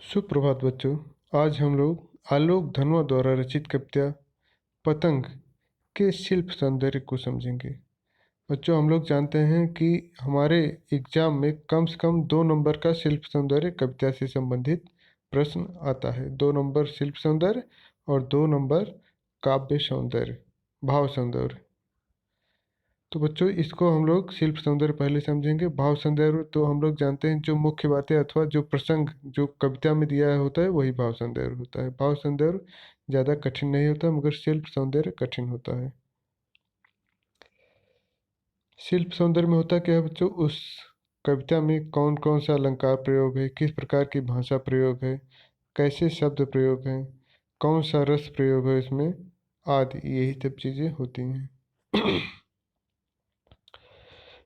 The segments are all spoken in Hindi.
सुप्रभात बच्चों। आज हम लोग आलोक धनवा द्वारा रचित कविता पतंग के शिल्प सौंदर्य को समझेंगे। बच्चों, हम लोग जानते हैं कि हमारे एग्जाम में कम से कम 2 नंबर का शिल्प सौंदर्य कविता से संबंधित प्रश्न आता है। 2 नंबर शिल्प सौंदर्य और 2 नंबर काव्य सौंदर्य, भाव सौंदर्य। तो बच्चों, इसको हम लोग शिल्प सौंदर्य पहले समझेंगे। भाव सौंदर्य तो हम लोग जानते हैं, जो मुख्य बातें अथवा जो प्रसंग जो कविता में दिया होता है वही भाव सौंदर्य होता है। भाव सौंदर्य ज़्यादा कठिन नहीं होता, मगर शिल्प सौंदर्य कठिन होता है। शिल्प सौंदर्य में होता क्या है बच्चों, उस कविता में कौन कौन सा अलंकार प्रयोग है, किस प्रकार की भाषा प्रयोग है, कैसे शब्द प्रयोग हैं, कौन सा रस प्रयोग है इसमें, आदि यही सब चीज़ें होती हैं।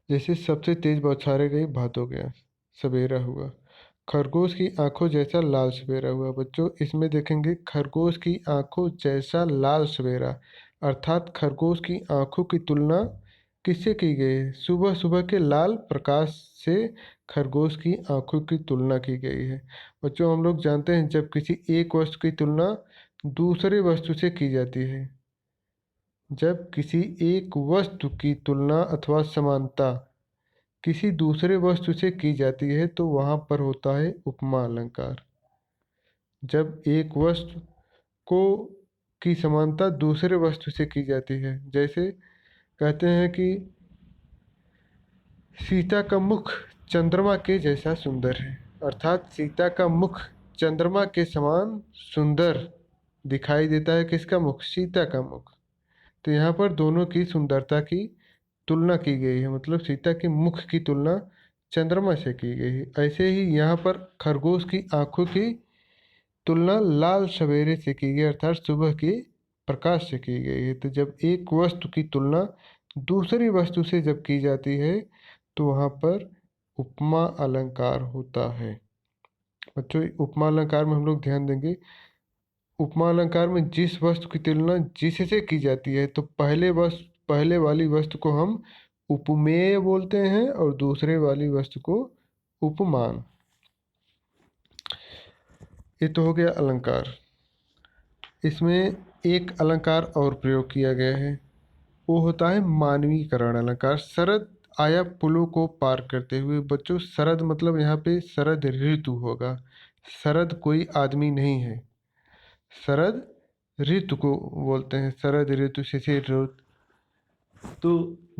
जैसे सबसे तेज बौछारे गई भात हो गया, सवेरा हुआ। खरगोश की आंखों जैसा लाल सवेरा हुआ। बच्चों, इसमें देखेंगे खरगोश की आंखों जैसा लाल सवेरा, अर्थात खरगोश की आंखों की तुलना किससे की गई है? सुबह सुबह के लाल प्रकाश से खरगोश की आंखों की तुलना की गई है। बच्चों, हम लोग जानते हैं जब किसी एक वस्तु की तुलना दूसरे वस्तु से की जाती है, जब किसी एक वस्तु की तुलना अथवा समानता किसी दूसरे वस्तु से की जाती है तो वहाँ पर होता है उपमा अलंकार। जब एक वस्तु को की समानता दूसरे वस्तु से की जाती है, जैसे कहते हैं कि सीता का मुख चंद्रमा के जैसा सुंदर है, अर्थात सीता का मुख चंद्रमा के समान सुंदर दिखाई देता है। किसका मुख? सीता का मुख। तो यहाँ पर दोनों की सुंदरता की तुलना की गई है, मतलब सीता के मुख की तुलना चंद्रमा से की गई है। ऐसे ही यहाँ पर खरगोश की आंखों की तुलना लाल सवेरे से की गई, अर्थात सुबह के प्रकाश से की गई है। तो जब एक वस्तु की तुलना दूसरी वस्तु से जब की जाती है तो वहाँ पर उपमा अलंकार होता है। बच्चों, उपमा अलंकार में हम लोग ध्यान देंगे, उपमा अलंकार में जिस वस्तु की तुलना जिससे की जाती है तो पहले वाली वस्तु को हम उपमेय बोलते हैं और दूसरे वाली वस्तु को उपमान। ये तो हो गया अलंकार। इसमें एक अलंकार और प्रयोग किया गया है, वो होता है मानवीकरण अलंकार। शरद आया पुलों को पार करते हुए। बच्चों, शरद मतलब यहाँ पे शरद ऋतु होगा। शरद कोई आदमी नहीं है, शरद ऋतु को बोलते हैं। शरद ऋतु, शिशिर ऋतु। तो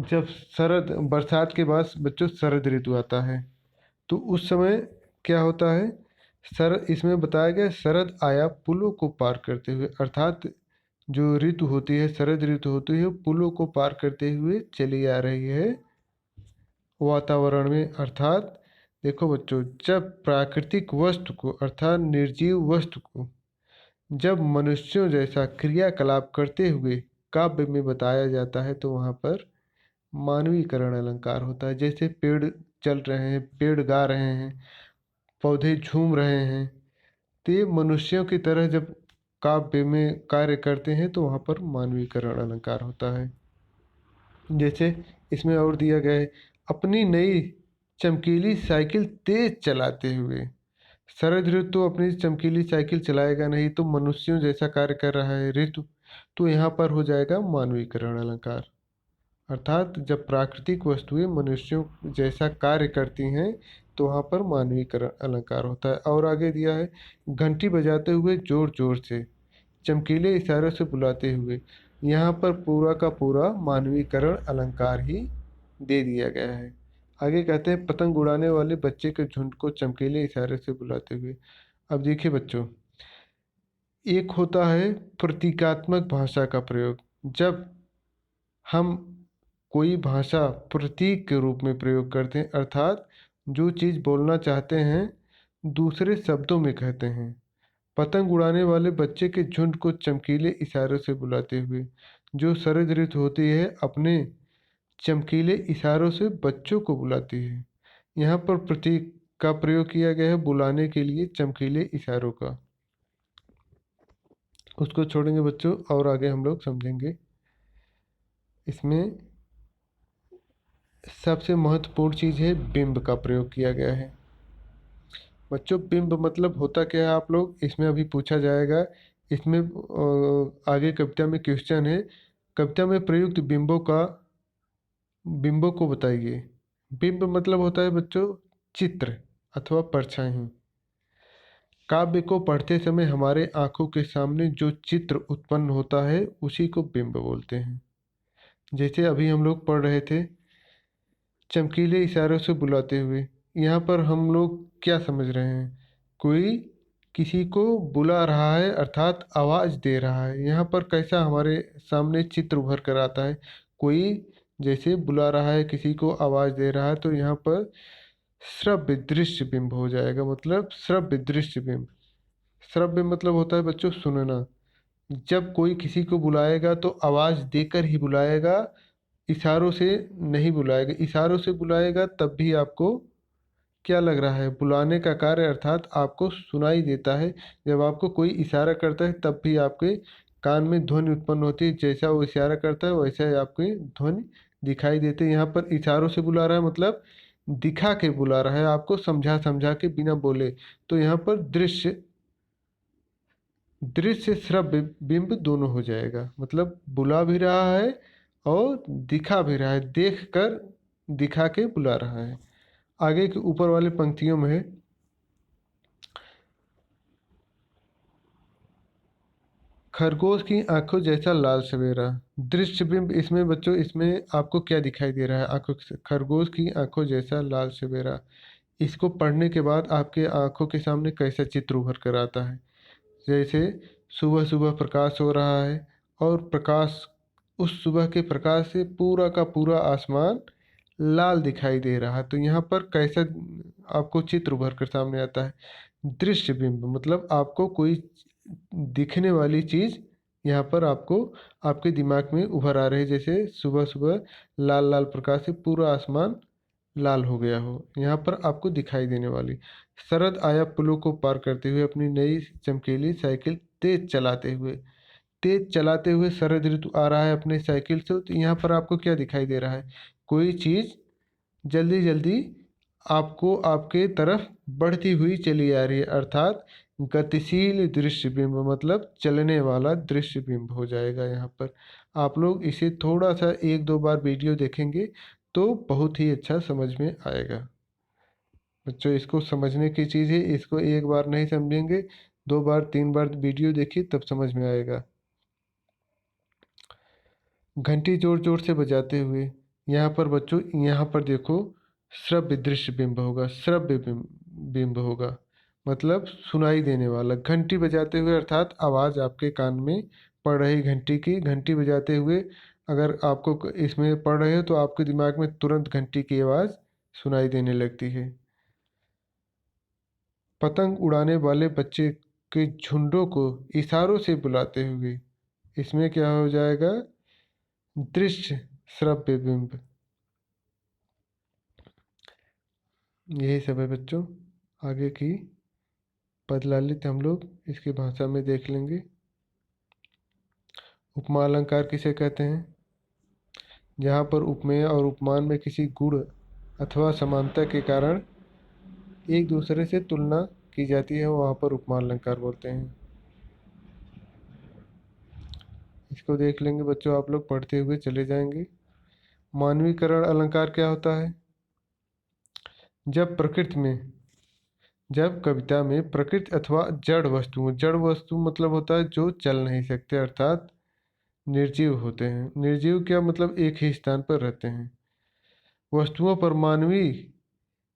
जब शरद बरसात के बाद बच्चों शरद ऋतु आता है तो उस समय क्या होता है, इसमें बताया गया शरद आया पुलों को पार करते हुए, अर्थात जो ऋतु होती है, शरद ऋतु होती है, पुलों को पार करते हुए चली आ रही है वातावरण में। अर्थात देखो बच्चों, जब प्राकृतिक वस्तु को अर्थात निर्जीव वस्तु को जब मनुष्यों जैसा क्रियाकलाप करते हुए काव्य में बताया जाता है तो वहाँ पर मानवीकरण अलंकार होता है। जैसे पेड़ चल रहे हैं, पेड़ गा रहे हैं, पौधे झूम रहे हैं, तो ये मनुष्यों की तरह जब काव्य में कार्य करते हैं तो वहाँ पर मानवीकरण अलंकार होता है। जैसे इसमें और दिया गया है, अपनी नई चमकीली साइकिल तेज चलाते हुए। शरद ऋतु तो अपनी चमकीली साइकिल चलाएगा नहीं, तो मनुष्यों जैसा कार्य कर रहा है ऋतु, तो यहाँ पर हो जाएगा मानवीकरण अलंकार। अर्थात जब प्राकृतिक वस्तुएं मनुष्यों जैसा कार्य करती हैं तो वहाँ पर मानवीकरण अलंकार होता है। और आगे दिया है, घंटी बजाते हुए जोर जोर से, चमकीले इशारों से बुलाते हुए। यहाँ पर पूरा का पूरा मानवीकरण अलंकार ही दे दिया गया है। आगे कहते हैं, पतंग उड़ाने वाले बच्चे के झुंड को चमकीले इशारे से बुलाते हुए। अब देखिए बच्चों, एक होता है प्रतीकात्मक भाषा का प्रयोग। जब हम कोई भाषा प्रतीक के रूप में प्रयोग करते हैं, अर्थात जो चीज़ बोलना चाहते हैं दूसरे शब्दों में कहते हैं। पतंग उड़ाने वाले बच्चे के झुंड को चमकीले इशारों से बुलाते हुए। जो शरद ऋतु होती है अपने चमकीले इशारों से बच्चों को बुलाती है। यहाँ पर प्रतीक का प्रयोग किया गया है बुलाने के लिए चमकीले इशारों का। उसको छोड़ेंगे बच्चों और आगे हम लोग समझेंगे। इसमें सबसे महत्वपूर्ण चीज़ है बिंब का प्रयोग किया गया है। बच्चों बिंब मतलब होता क्या है, आप लोग इसमें अभी पूछा जाएगा। इसमें आगे कविता में क्वेश्चन है, कविता में प्रयुक्त बिंबों को बताइए। बिंब मतलब होता है बच्चों चित्र अथवा परछाई। काव्य को पढ़ते समय हमारे आंखों के सामने जो चित्र उत्पन्न होता है उसी को बिंब बोलते हैं। जैसे अभी हम लोग पढ़ रहे थे, चमकीले इशारों से बुलाते हुए। यहाँ पर हम लोग क्या समझ रहे हैं, कोई किसी को बुला रहा है अर्थात आवाज़ दे रहा है। यहाँ पर कैसा हमारे सामने चित्र उभर कर आता है, कोई जैसे बुला रहा है, किसी को आवाज़ दे रहा है, तो यहाँ पर श्रव्य दृश्य बिंब हो जाएगा। मतलब श्रव्य दृश्य बिंब, श्रव्य मतलब होता है बच्चों सुनना। जब कोई किसी को बुलाएगा तो आवाज़ देकर ही बुलाएगा, इशारों से नहीं बुलाएगा। इशारों से बुलाएगा तब भी आपको क्या लग रहा है, बुलाने का कार्य अर्थात आपको सुनाई देता है। जब आपको कोई इशारा करता है तब भी आपके कान में ध्वनि उत्पन्न होती है, जैसा वो इशारा करता है वैसा ही आपकी ध्वनि दिखाई देती है। यहाँ पर इशारों से बुला रहा है मतलब दिखा के बुला रहा है, आपको समझा समझा के बिना बोले। तो यहाँ पर दृश्य दृश्य श्रव्य बिंब दोनों हो जाएगा, मतलब बुला भी रहा है और दिखा भी रहा है, देख कर दिखा के बुला रहा है। आगे के ऊपर वाले पंक्तियों में है, खरगोश की आंखों जैसा लाल सवेरा। दृश्य बिंब इसमें बच्चों, इसमें आपको क्या दिखाई दे रहा है, आंखों से खरगोश की आंखों जैसा लाल सवेरा। इसको पढ़ने के बाद आपके आंखों के सामने कैसा चित्र उभर कर आता है, जैसे सुबह सुबह प्रकाश हो रहा है और प्रकाश, उस सुबह के प्रकाश से पूरा का पूरा आसमान लाल दिखाई दे रहा है। तो यहाँ पर कैसा आपको चित्र उभर कर सामने आता है, दृश्य बिंब मतलब आपको कोई दिखने वाली चीज़ यहाँ पर आपको आपके दिमाग में उभर आ रही है। जैसे सुबह सुबह लाल लाल प्रकाश से पूरा आसमान लाल हो गया हो, यहाँ पर आपको दिखाई देने वाली। शरद आया पुलों को पार करते हुए अपनी नई चमकीली साइकिल तेज चलाते हुए शरद ऋतु आ रहा है अपने साइकिल से। तो यहाँ पर आपको क्या दिखाई दे रहा है, कोई चीज़ जल्दी जल्दी आपको आपके तरफ बढ़ती हुई चली आ रही है, अर्थात गतिशील दृश्य बिंब मतलब चलने वाला दृश्य बिंब हो जाएगा। यहाँ पर आप लोग इसे थोड़ा सा एक दो बार वीडियो देखेंगे तो बहुत ही अच्छा समझ में आएगा। बच्चों इसको समझने की चीज़ है, इसको एक बार नहीं समझेंगे, दो बार तीन बार वीडियो देखिए तब समझ में आएगा। घंटी जोर जोर से बजाते हुए, यहाँ पर बच्चों यहाँ पर देखो श्रव्य दृश्य बिंब होगा, श्रव्य बिंब होगा मतलब सुनाई देने वाला। घंटी बजाते हुए अर्थात आवाज़ आपके कान में पड़ रही घंटी की, घंटी बजाते हुए अगर आपको इसमें पड़ रहे हो तो आपके दिमाग में तुरंत घंटी की आवाज़ सुनाई देने लगती है। पतंग उड़ाने वाले बच्चे के झुंडों को इशारों से बुलाते हुए, इसमें क्या हो जाएगा, दृश्य श्रव्य बिंब। यही सब है बच्चों, आगे की पदलालित हम लोग इसकी भाषा में देख लेंगे। उपमा अलंकार किसे कहते हैं, जहाँ पर उपमेय और उपमान में किसी गुण अथवा समानता के कारण एक दूसरे से तुलना की जाती है, वहाँ पर उपमा अलंकार बोलते हैं। इसको देख लेंगे बच्चों, आप लोग पढ़ते हुए चले जाएंगे। मानवीकरण अलंकार क्या होता है, जब कविता में प्रकृति अथवा जड़ वस्तु मतलब होता है जो चल नहीं सकते अर्थात निर्जीव होते हैं। निर्जीव क्या मतलब एक ही स्थान पर रहते हैं, वस्तुओं पर मानवीय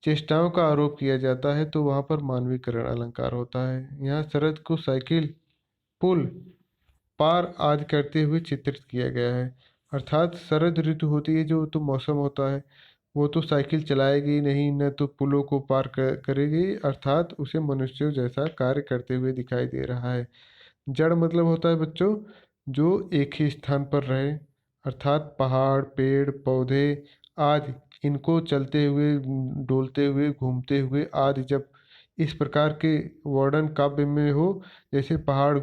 चेष्टाओं का आरोप किया जाता है तो वहाँ पर मानवीकरण अलंकार होता है। यहाँ शरद को साइकिल, पुल पार आदि करते हुए चित्रित किया गया है, अर्थात शरद ऋतु होती है जो तो मौसम होता है, वो तो साइकिल चलाएगी नहीं, न तो पुलों को पार करेगी, अर्थात उसे मनुष्यों जैसा कार्य करते हुए दिखाई दे रहा है। जड़ मतलब होता है बच्चों जो एक ही स्थान पर रहे, अर्थात पहाड़ पेड़ पौधे आदि, इनको चलते हुए डोलते हुए घूमते हुए आदि जब इस प्रकार के वर्णन काव्य में हो, जैसे पहाड़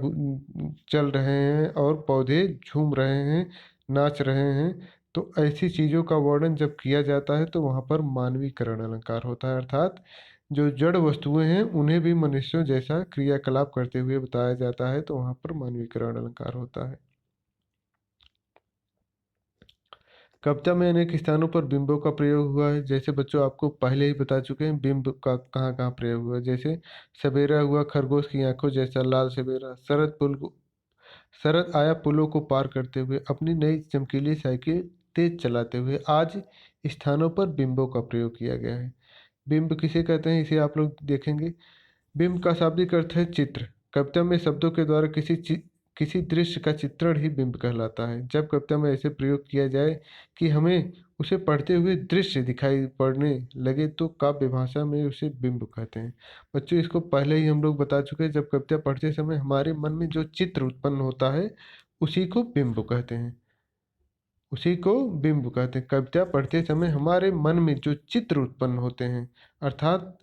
चल रहे हैं और पौधे झूम रहे हैं, नाच रहे हैं, तो ऐसी चीज़ों का वर्णन जब किया जाता है तो वहाँ पर मानवीकरण अलंकार होता है, अर्थात जो जड़ वस्तुएं हैं उन्हें भी मनुष्यों जैसा क्रियाकलाप करते हुए बताया जाता है, तो वहां पर मानवीकरण अलंकार होता है। कविता में अनेक स्थानों पर बिंबों का प्रयोग हुआ है। जैसे बच्चों आपको पहले ही बता चुके हैं बिंब का कहाँ कहाँ प्रयोग हुआ है। जैसे सवेरा हुआ खरगोश की आंखों जैसा लाल सवेरा, शरद आया पुलों को पार करते हुए, अपनी नई चमकीली साइकिल तेज चलाते हुए। आज स्थानों पर बिंबों का प्रयोग किया गया है। बिंब किसे कहते हैं इसे आप लोग देखेंगे। बिंब का शाब्दिक अर्थ है चित्र। कविता में शब्दों के द्वारा किसी दृश्य का चित्रण ही बिंब कहलाता है। जब कविता में ऐसे प्रयोग किया जाए कि हमें उसे पढ़ते हुए दृश्य दिखाई पड़ने लगे तो काव्य भाषा में उसे बिंब कहते हैं। बच्चों इसको पहले ही हम लोग बता चुके हैं। जब कविता पढ़ते समय हमारे मन में जो चित्र उत्पन्न होता है उसी को बिंब कहते हैं। उसी को बिंब कहते हैं। कविता पढ़ते समय हमारे मन में जो चित्र उत्पन्न होते हैं, अर्थात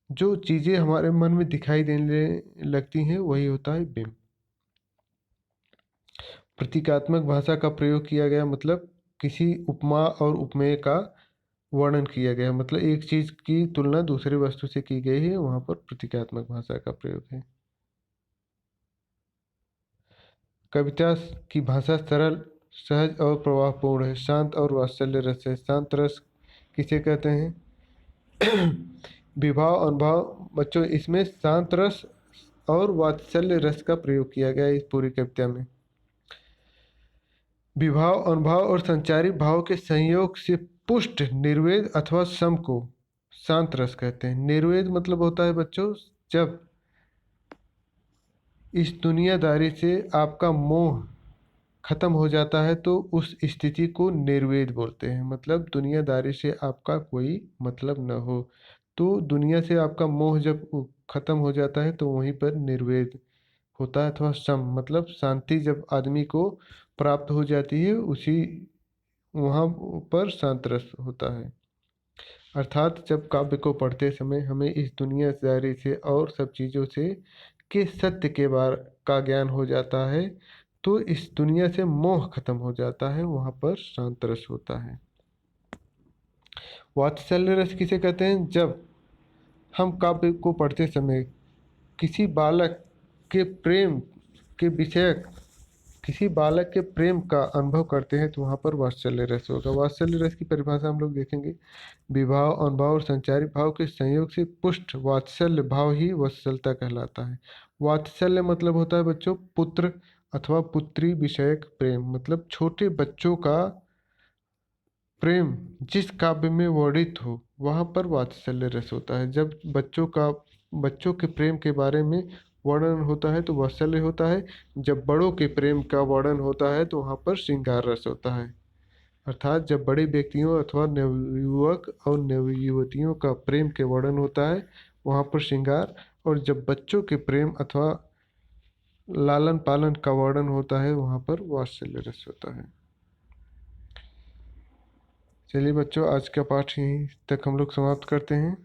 जो चीजें हमारे मन में दिखाई देने लगती हैं वही होता है बिंब। प्रतीकात्मक भाषा का प्रयोग किया गया मतलब किसी उपमा और उपमेय का वर्णन किया गया, मतलब एक चीज की तुलना दूसरी वस्तु से की गई है, वहां पर प्रतीकात्मक भाषा का प्रयोग है। कविता की भाषा सरल, सहज और प्रवाहपूर्ण है। शांत और वात्सल्य रस है। शांत रस किसे कहते हैं? विभाव अनुभाव। बच्चों इसमें शांत रस और वात्सल्य रस का प्रयोग किया गया है इस पूरी कविता में। विभाव अनुभाव और संचारी भाव के संयोग से पुष्ट निर्वेद अथवा सम को शांत रस कहते हैं। निर्वेद मतलब होता है बच्चों जब इस दुनियादारी से आपका मोह खत्म हो जाता है तो उस स्थिति को निर्वेद बोलते हैं। मतलब दुनियादारी से आपका कोई मतलब न हो, तो दुनिया से आपका मोह जब खत्म हो जाता है तो वहीं पर निर्वेद होता है। अथवा सम मतलब शांति जब आदमी को प्राप्त हो जाती है उसी वहाँ पर शांत रस होता है। अर्थात जब काव्य को पढ़ते समय हमें इस दुनियादारी से और सब चीज़ों से के सत्य के बारे का ज्ञान हो जाता है तो इस दुनिया से मोह खत्म हो जाता है, वहाँ पर शांत रस होता है। वात्सल्य रस किसे कहते हैं? जब हम काव्य को पढ़ते समय किसी बालक के प्रेम के विषय किसी बालक के प्रेम का अनुभव करते हैं तो वहाँ पर वात्सल्य रस होगा। वात्सल्य रस की परिभाषा हम लोग देखेंगे। विभाव अनुभाव और संचारी भाव के संयोग से पुष्ट वात्सल्य भाव ही वत्सलता कहलाता है। वात्सल्य मतलब होता है बच्चों पुत्र अथवा पुत्री विषयक प्रेम, मतलब छोटे बच्चों का प्रेम जिस काव्य में वर्णित हो वहाँ पर वात्सल्य रस होता है। जब बच्चों के प्रेम के बारे में वर्णन होता है तो वात्सल्य होता है। जब बड़ों के प्रेम का वर्णन होता है तो वहाँ पर श्रृंगार रस होता है। अर्थात जब बड़े व्यक्तियों अथवा नवयुवक और नवयुवतियों का प्रेम के वर्णन होता है वहाँ पर श्रृंगार, और जब बच्चों के प्रेम अथवा लालन पालन का वर्णन होता है वहाँ पर वात्सल्य रस होता है। चलिए बच्चों आज का पाठ यहीं तक हम लोग समाप्त करते हैं।